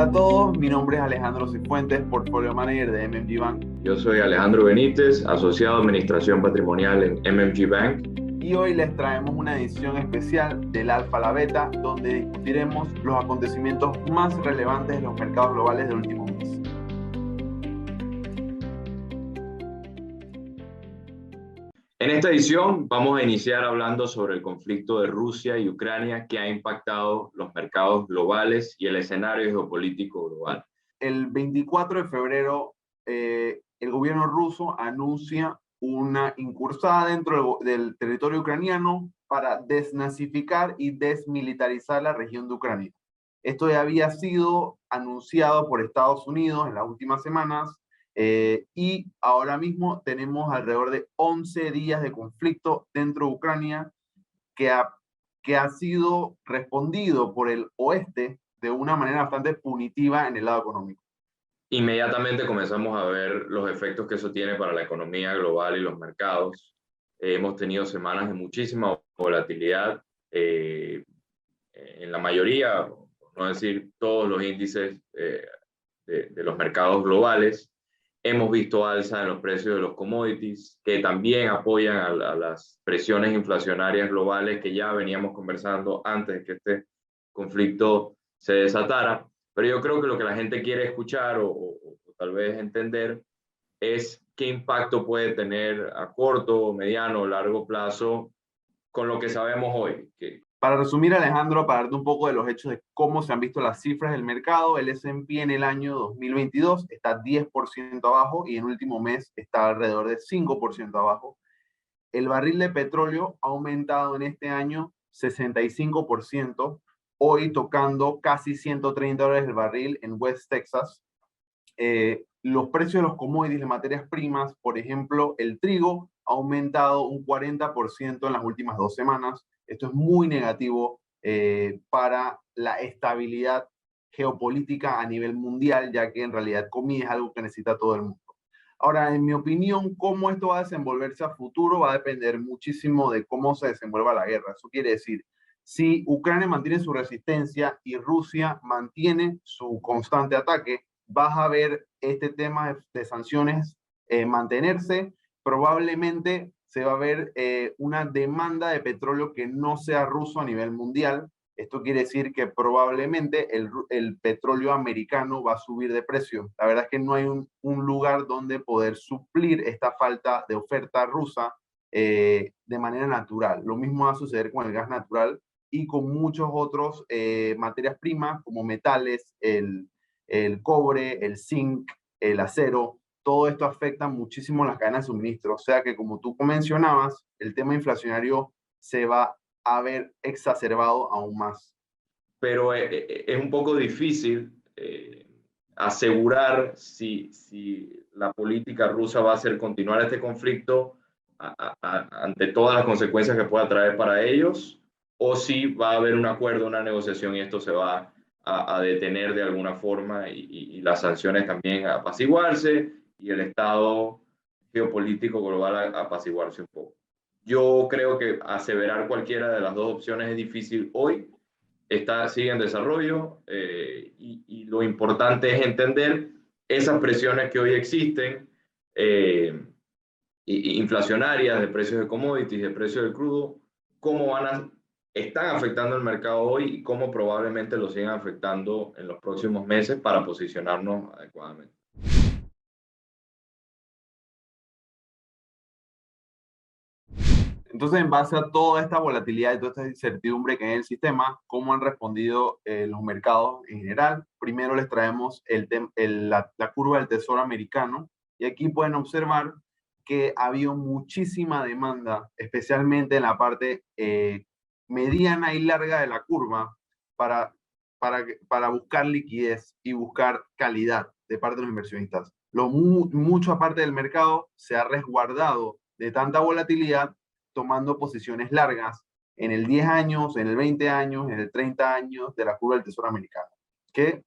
a todos, mi nombre es Alejandro Cifuentes, Portfolio Manager de MMG Bank. Yo soy Alejandro Benítez, asociado de Administración Patrimonial en MMG Bank. Y hoy les traemos una edición especial del Alfa a la Beta, donde discutiremos los acontecimientos más relevantes de los mercados globales del último mes. En esta edición vamos a iniciar hablando sobre el conflicto de Rusia y Ucrania que ha impactado los mercados globales y el escenario geopolítico global. El 24 de febrero, el gobierno ruso anuncia una incursada dentro del territorio ucraniano para desnazificar y desmilitarizar la región de Ucrania. Esto ya había sido anunciado por Estados Unidos en las últimas semanas y ahora mismo tenemos alrededor de 11 días de conflicto dentro de Ucrania que ha sido respondido por el oeste de una manera bastante punitiva en el lado económico. Inmediatamente comenzamos a ver los efectos que eso tiene para la economía global y los mercados. Hemos tenido semanas de muchísima volatilidad en la mayoría, por no decir todos los índices de los mercados globales. Hemos visto alza en los precios de los commodities, que también apoyan a las presiones inflacionarias globales que ya veníamos conversando antes de que este conflicto se desatara. Pero yo creo que lo que la gente quiere escuchar o tal vez entender es qué impacto puede tener a corto, mediano o largo plazo con lo que sabemos hoy. Para resumir, Alejandro, para darte un poco de los hechos de cómo se han visto las cifras del mercado, el S&P en el año 2022 está 10% abajo y en el último mes está alrededor de 5% abajo. El barril de petróleo ha aumentado en este año 65%, hoy tocando casi $130 el barril en West Texas. Los precios de los commodities de materias primas, por ejemplo, el trigo ha aumentado un 40% en las últimas 2 semanas. Esto es muy negativo para la estabilidad geopolítica a nivel mundial, ya que en realidad comida es algo que necesita todo el mundo. Ahora, en mi opinión, cómo esto va a desenvolverse a futuro va a depender muchísimo de cómo se desenvuelva la guerra. Eso quiere decir, si Ucrania mantiene su resistencia y Rusia mantiene su constante ataque, vas a ver este tema de sanciones mantenerse. Probablemente se va a ver una demanda de petróleo que no sea ruso a nivel mundial. Esto quiere decir que probablemente el petróleo americano va a subir de precio. La verdad es que no hay un lugar donde poder suplir esta falta de oferta rusa de manera natural. Lo mismo va a suceder con el gas natural y con muchos otros materias primas como metales, el cobre, el zinc, el acero. Todo esto afecta muchísimo las cadenas de suministro. O sea que, como tú mencionabas, el tema inflacionario se va a ver exacerbado aún más. Pero es un poco difícil asegurar si la política rusa va a hacer continuar este conflicto ante todas las consecuencias que pueda traer para ellos, o si va a haber un acuerdo, una negociación y esto se va a detener de alguna forma y las sanciones también a apaciguarse y el estado geopolítico global a apaciguarse un poco. Yo creo que aseverar cualquiera de las dos opciones es difícil hoy. Sigue en desarrollo y lo importante es entender esas presiones que hoy existen, inflacionarias de precios de commodities, de precios del crudo, cómo están afectando el mercado hoy y cómo probablemente lo sigan afectando en los próximos meses para posicionarnos adecuadamente. Entonces, en base a toda esta volatilidad y toda esta incertidumbre que hay en el sistema, ¿cómo han respondido los mercados en general? Primero les traemos la curva del Tesoro americano y aquí pueden observar que ha habido muchísima demanda, especialmente en la parte mediana y larga de la curva para, para buscar liquidez y buscar calidad de parte de los inversionistas. Mucha parte del mercado se ha resguardado de tanta volatilidad tomando posiciones largas en el 10 años, en el 20 años, en el 30 años de la curva del Tesoro americano, que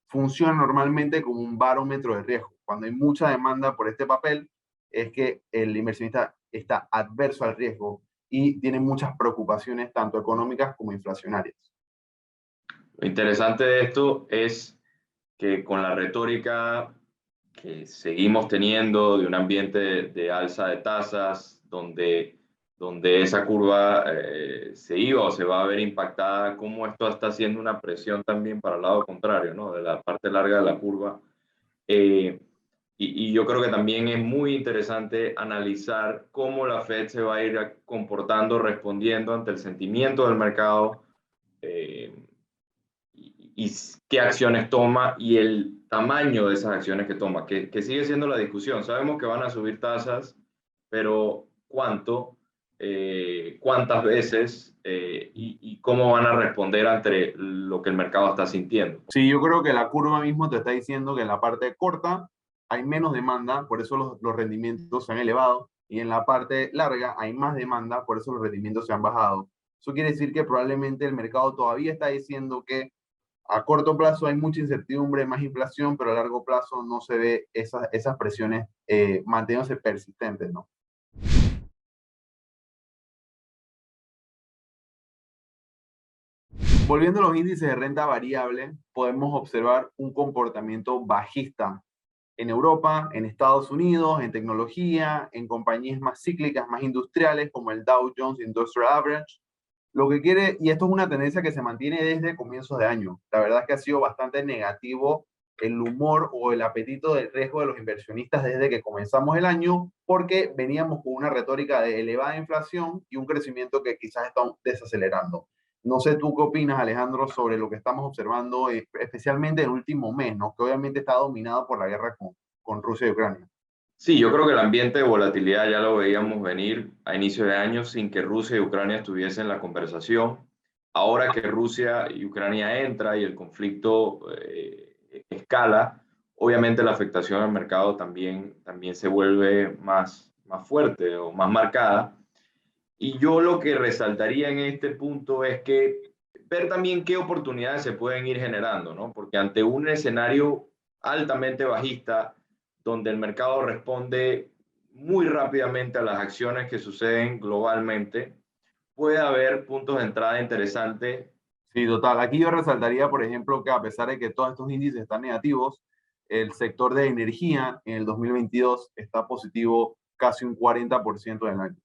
funciona normalmente como un barómetro de riesgo. Cuando hay mucha demanda por este papel, es que el inversionista está adverso al riesgo y tiene muchas preocupaciones, tanto económicas como inflacionarias. Lo interesante de esto es que con la retórica que seguimos teniendo de un ambiente de alza de tasas, donde esa curva se iba o se va a ver impactada, cómo esto está haciendo una presión también para el lado contrario, ¿no? De la parte larga de la curva. Eh, y yo creo que también es muy interesante analizar cómo la Fed se va a ir comportando, respondiendo ante el sentimiento del mercado, eh, y qué acciones toma y el tamaño de esas acciones que toma, que sigue siendo la discusión. Sabemos que van a subir tasas, pero ¿cuánto? ¿Cuántas veces? Y cómo van a responder ante lo que el mercado está sintiendo. Sí, yo creo que la curva mismo te está diciendo que en la parte corta hay menos demanda, por eso los rendimientos se han elevado, y en la parte larga hay más demanda, por eso los rendimientos se han bajado. Eso quiere decir que probablemente el mercado todavía está diciendo que a corto plazo hay mucha incertidumbre, más inflación, pero a largo plazo no se ve esas presiones manteniéndose persistentes, ¿no? Volviendo a los índices de renta variable, podemos observar un comportamiento bajista en Europa, en Estados Unidos, en tecnología, en compañías más cíclicas, más industriales, como el Dow Jones Industrial Average. Lo que quiere, y esto es una tendencia que se mantiene desde comienzos de año. La verdad es que ha sido bastante negativo el humor o el apetito del riesgo de los inversionistas desde que comenzamos el año, porque veníamos con una retórica de elevada inflación y un crecimiento que quizás está desacelerando. No sé tú qué opinas, Alejandro, sobre lo que estamos observando, especialmente el último mes, ¿no? Que obviamente está dominado por la guerra con Rusia y Ucrania. Sí, yo creo que el ambiente de volatilidad ya lo veíamos venir a inicio de año sin que Rusia y Ucrania estuviesen en la conversación. Ahora que Rusia y Ucrania entra y el conflicto escala, obviamente la afectación al mercado también se vuelve más fuerte o más marcada. Y yo lo que resaltaría en este punto es que ver también qué oportunidades se pueden ir generando, ¿no? Porque ante un escenario altamente bajista, donde el mercado responde muy rápidamente a las acciones que suceden globalmente, puede haber puntos de entrada interesantes. Sí, total. Aquí yo resaltaría, por ejemplo, que a pesar de que todos estos índices están negativos, el sector de energía en el 2022 está positivo casi un 40% del año.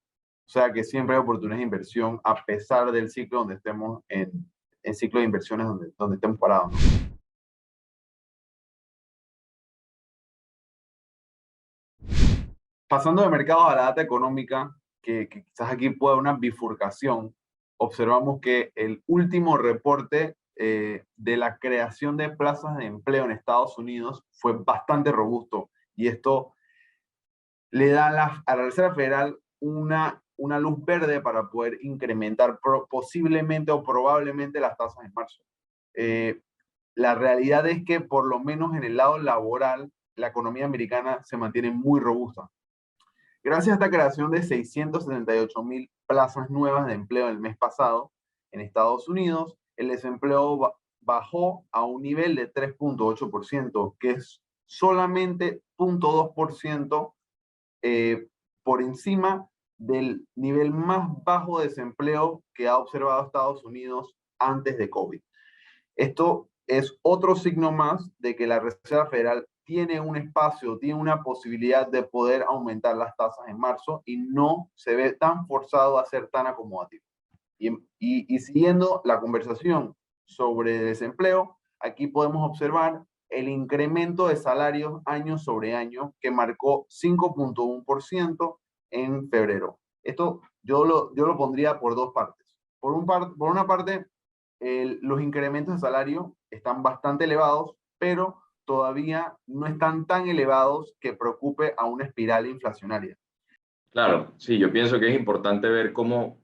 O sea que siempre hay oportunidades de inversión a pesar del ciclo donde estemos en ciclo de inversiones donde estemos parados, ¿no? Pasando de mercados a la data económica, que quizás aquí pueda haber una bifurcación, observamos que el último reporte de la creación de plazas de empleo en Estados Unidos fue bastante robusto y esto le da a la Reserva Federal una luz verde para poder incrementar posiblemente o probablemente las tasas en marzo. Eh, la realidad es que por lo menos en el lado laboral, la economía americana se mantiene muy robusta. Gracias a esta creación de 678,000 plazas nuevas de empleo el mes pasado en Estados Unidos, el desempleo bajó a un nivel de 3,8%, que es solamente 0,2% por encima del nivel más bajo de desempleo que ha observado Estados Unidos antes de COVID. Esto es otro signo más de que la Reserva Federal tiene un espacio, tiene una posibilidad de poder aumentar las tasas en marzo y no se ve tan forzado a ser tan acomodativo. Y siguiendo la conversación sobre desempleo, aquí podemos observar el incremento de salarios año sobre año que marcó 5,1% en febrero. Esto yo lo pondría por dos partes. Por una parte, los incrementos de salario están bastante elevados, pero todavía no están tan elevados que preocupe a una espiral inflacionaria. Claro, sí, yo pienso que es importante ver cómo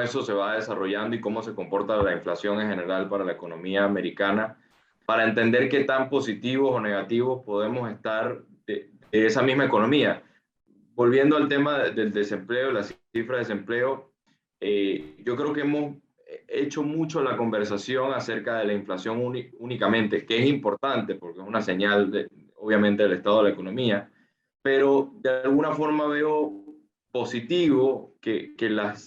eso se va desarrollando y cómo se comporta la inflación en general para la economía americana, para entender qué tan positivos o negativos podemos estar de esa misma economía. Volviendo al tema del desempleo, la cifra de desempleo, yo creo que hemos hecho mucho la conversación acerca de la inflación únicamente, que es importante porque es una señal, obviamente, del estado de la economía, pero de alguna forma veo positivo que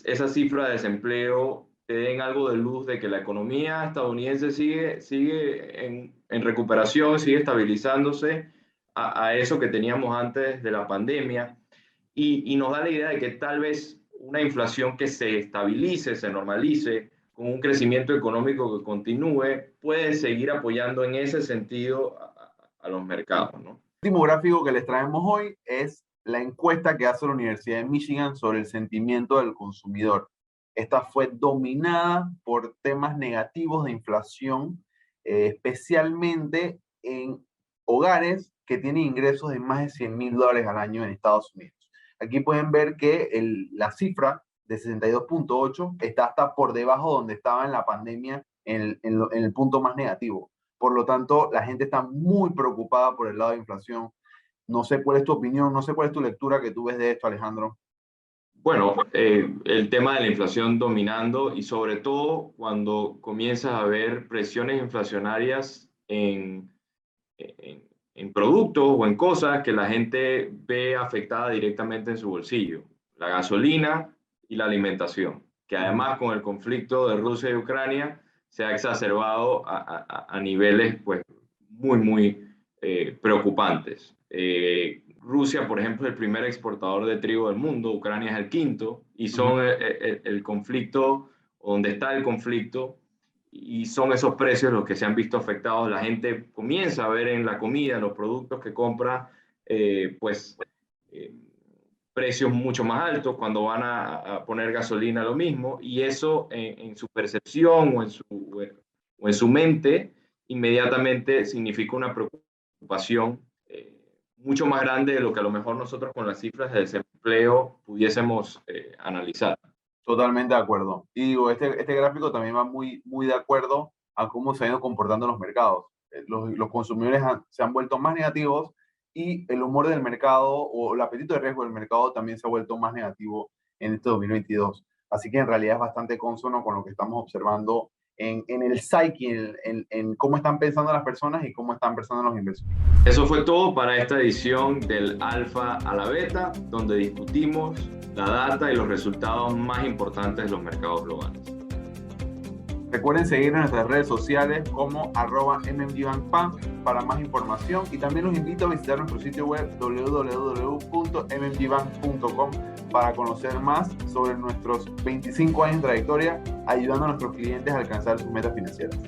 esa cifra de desempleo te den algo de luz de que la economía estadounidense sigue en recuperación, sigue estabilizándose a eso que teníamos antes de la pandemia, y nos da la idea de que tal vez una inflación que se estabilice, se normalice, con un crecimiento económico que continúe, puede seguir apoyando en ese sentido a los mercados, ¿no? El último gráfico que les traemos hoy es la encuesta que hace la Universidad de Michigan sobre el sentimiento del consumidor. Esta fue dominada por temas negativos de inflación, especialmente en hogares que tienen ingresos de más de $100,000 al año en Estados Unidos. Aquí pueden ver que la cifra de 62.8 está hasta por debajo donde estaba en la pandemia, en el punto más negativo. Por lo tanto, la gente está muy preocupada por el lado de inflación. No sé cuál es tu opinión, no sé cuál es tu lectura que tú ves de esto, Alejandro. Bueno, el tema de la inflación dominando, y sobre todo cuando comienzas a ver presiones inflacionarias en productos o en cosas que la gente ve afectada directamente en su bolsillo. La gasolina y la alimentación, que además con el conflicto de Rusia y Ucrania se ha exacerbado a niveles pues, muy preocupantes. Rusia, por ejemplo, es el primer exportador de trigo del mundo, Ucrania es el quinto, y son el conflicto, donde está el conflicto, y son esos precios los que se han visto afectados. La gente comienza a ver en la comida, en los productos que compra, precios mucho más altos cuando van a poner gasolina, lo mismo, y eso en su percepción o en su mente inmediatamente significa una preocupación mucho más grande de lo que a lo mejor nosotros con las cifras de desempleo pudiésemos analizar. Totalmente de acuerdo. Y digo, este gráfico también va muy de acuerdo a cómo se han ido comportando los mercados. Los consumidores se han vuelto más negativos, y el humor del mercado o el apetito de riesgo del mercado también se ha vuelto más negativo en este 2022. Así que en realidad es bastante consono con lo que estamos observando en el psyche, en cómo están pensando las personas y cómo están pensando los inversores. Eso fue todo para esta edición del Alfa a la Beta, donde discutimos la data y los resultados más importantes de los mercados globales. Recuerden seguirnos en nuestras redes sociales como @mmgbankpan para más información, y también los invito a visitar nuestro sitio web www.mmgbank.com para conocer más sobre nuestros 25 años de trayectoria ayudando a nuestros clientes a alcanzar sus metas financieras.